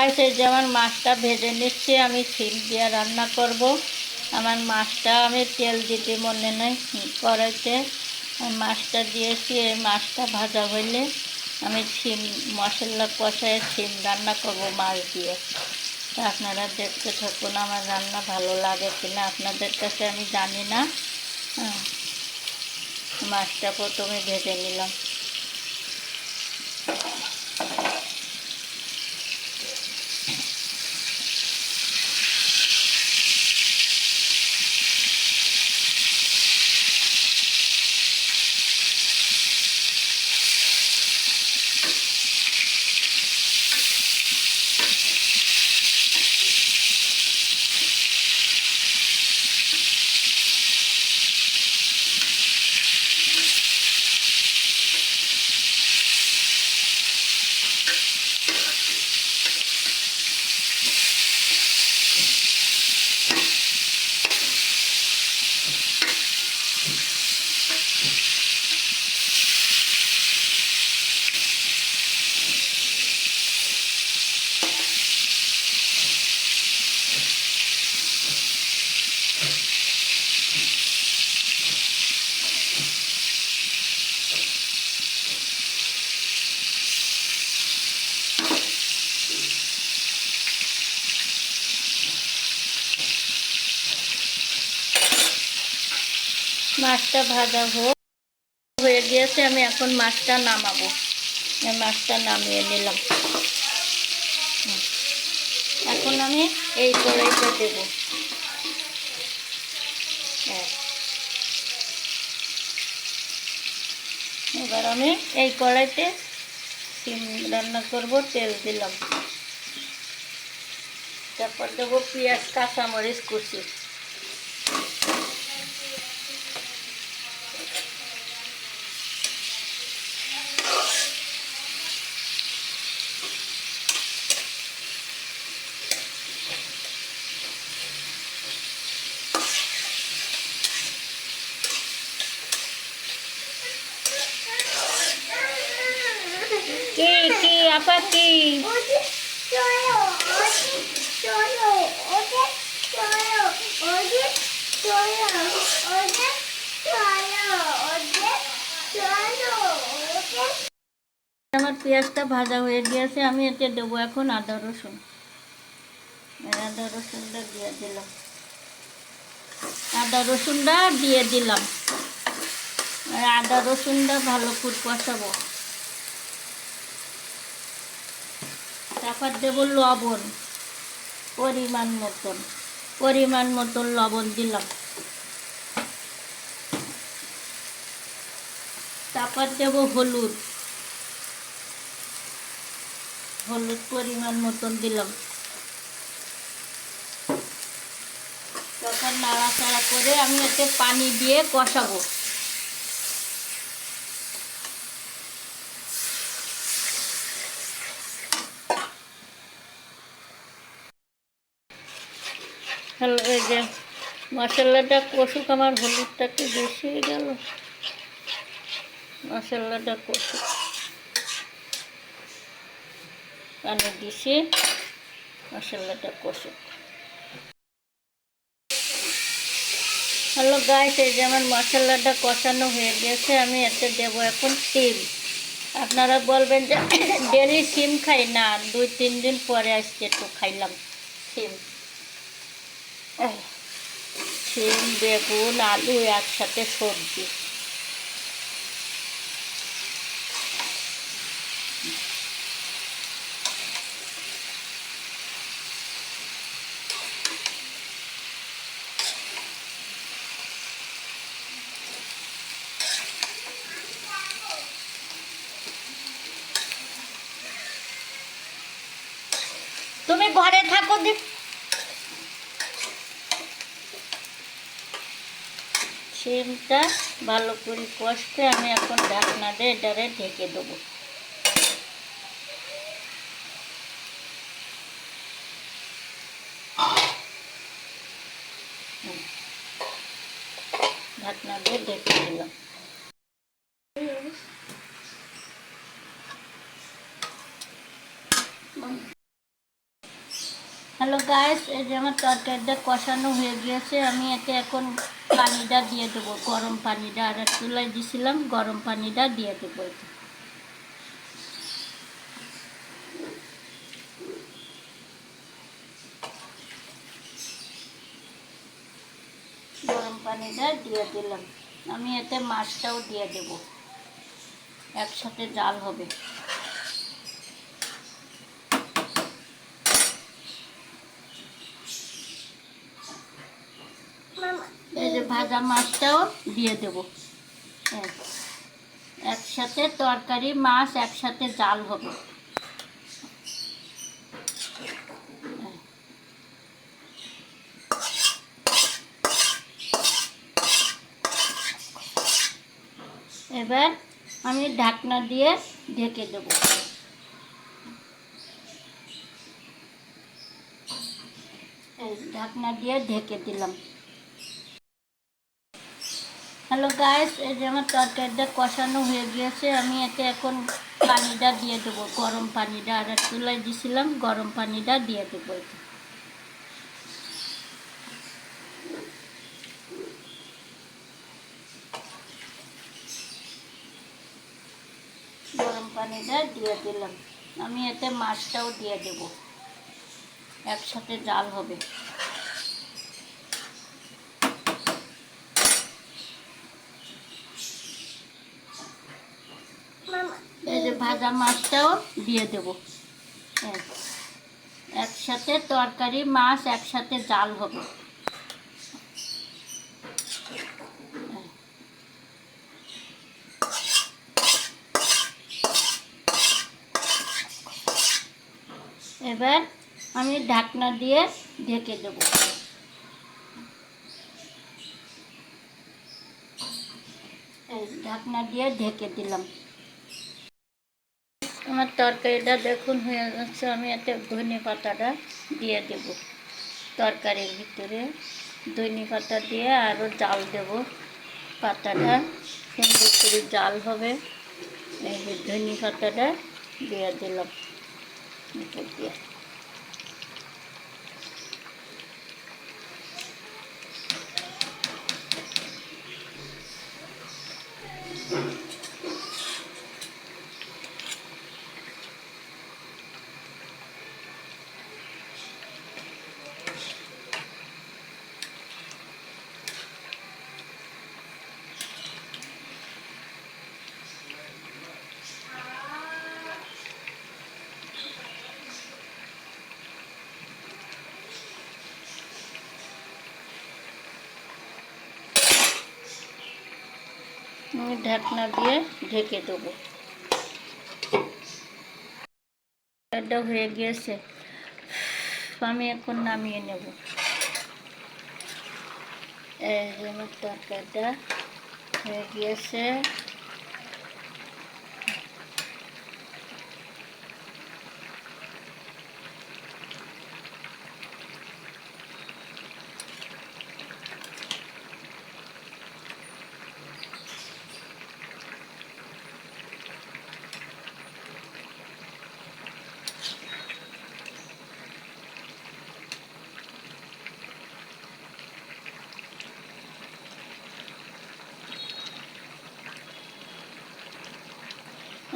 এই যে আমার মাছটা ভেজে নিচ্ছি, আমি শিম দিয়ে রান্না করব। আমার মাছটা আমি তেল দিতে মনে নেই, কড়াইতে মাছটা দিয়েছি। এই মাছটা ভাজা হইলে আমি শিম মশলা কষায় শিম রান্না করব মাছ দিয়ে। তা আপনারা দেখতে থাকুন আমার রান্না ভালো লাগে কিনা আপনাদের কাছে আমি জানি না। হ্যাঁ, মাছটা প্রথমে ভেজে নিলাম। মাছটা ভাজা হয়ে গিয়েছে, আমি এখন মাছটা নামাবো। মাছটা নামিয়ে নিলাম। এখন আমি এই কড়াইটা দেব। এবার আমি এই কড়াইতে শিম রান্না করব, তেল দিলাম। তারপর দেবো পেঁয়াজ কাঁচামরিচ কুচি। কি কি আপা কি আমার পেঁয়াজটা ভাজা হয়ে গিয়েছে, আমি এতে দেবো এখন আদা রসুন। আদা রসুনটা দিয়ে দিলাম। আদা রসুনটা দিয়ে দিলাম। আদা রসুনটা ভালো করে কষাবো। তারপর দেবো লবণ, পরিমাণ মতন লবণ দিলাম। তারপর দেবো হলুদ পরিমাণ মতন দিলাম। তখন নাড়াচাড়া করে আমি এতে পানি দিয়ে কষাবো। হ্যালো, এই যে মশলাটা কষুক, আমার হলুদটা কি বেশি হয়ে গেল। মশলাটা কষুক, পানি দিছি, মশলাটা কষুক। হ্যালো গাইস, এই যে আমার মশলাটা কষানো হয়ে গেছে, আমি এতে দেবো এখন শিম। আপনারা বলবেন যে ডেলি শিম খাই না, 2-3 দিন পরে আজকে একটু খাইলাম শিম। শিম, বেগুন, আলু একসাথে সবজি। তুমি ঘরে থাকো দি। শিমটা ভালো করে কষতে আমি এখন ঢাকনা দিয়ে এটারে ঢেকে দেবো। ঢাকনা দিয়ে ঢেকে দিলাম। হ্যালো গাইস, এই যে আমার তরকারিটা কষানো হয়ে গিয়েছে। আমি এতে এখন পানিটা দিয়ে দেবো, গরম পানিটা। আর চুলায় দিয়েছিলাম, গরম পানিটা দিয়ে দেবো। গরম পানিটা দিয়ে দিলাম। আমি এতে মাছটাও দিয়ে দেব, একসাথে জাল হবে। এই যে ভাজা মাছটাও দিয়ে দেব। একসাথে তরকারি মাছ একসাথে জাল হবে। এবার আমি ঢাকনা দিয়ে ঢেকে দেব। ঢাকনা দিয়ে ঢেকে দিলাম। হ্যালো গাইস, এই যে আমার তরকারিটা কষানো হয়ে গিয়েছে। আমি এতে এখন পানিটা দিয়ে দেবো, গরম পানিটা। আর চুলায় দিয়েছিলাম, গরম পানিটা দিয়ে দেবো। গরম পানিটা দিয়ে দিলাম। আমি এতে মাছটাও দিয়ে দেব, একসাথে জাল হবে। এই যে ভাজা মাছটাও দিয়ে দেব। একসাথে তরকারি মাছ একসাথে জাল হবে। এবার আমি ঢাকনা দিয়ে ঢেকে দেব। ঢাকনা দিয়ে ঢেকে দিলাম। আমার তরকারিটা দেখুন হয়ে যাচ্ছে। আমি এতে ধনে পাতাটা দিয়ে দেব তরকারির ভিতরে। ধনে পাতা দিয়ে আরও জাল দেব। পাতাটা সুন্দর করে জাল হবে। এই যে ধনে পাতাটা দিয়ে দিলাম উপর দিয়ে। আমি ঢাকনা দিয়ে ঢেকে দেবো। এটা হয়ে গিয়েছে, আমি এখন নামিয়ে নেব। এই যে আমার তরকারিটা হয়ে গিয়েছে।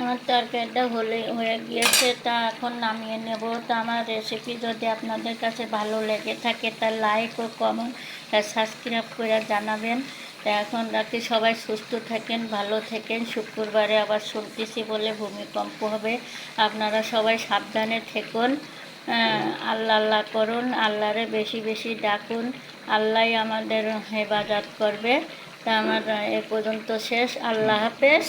আমার তরকারিটা হয়ে গিয়েছে, তা এখন নামিয়ে নেব। তা আমার রেসিপি যদি আপনাদের কাছে ভালো লেগে থাকে তা লাইক ও কমেন্ট সাবস্ক্রাইব করে জানাবেন। তা এখন রাতে সবাই সুস্থ থাকেন, ভালো থাকেন। শুক্রবারে আবার শুনতেছি বলে ভূমিকম্প হবে। আপনারা সবাই সাবধানে থাকুন। আল্লাহ আল্লাহ করুন, আল্লাহরে বেশি বেশি ডাকুন। আল্লাহ আমাদের হেফাজত করবে। তা আমার এ পর্যন্ত শেষ। আল্লাহ হাফেজ।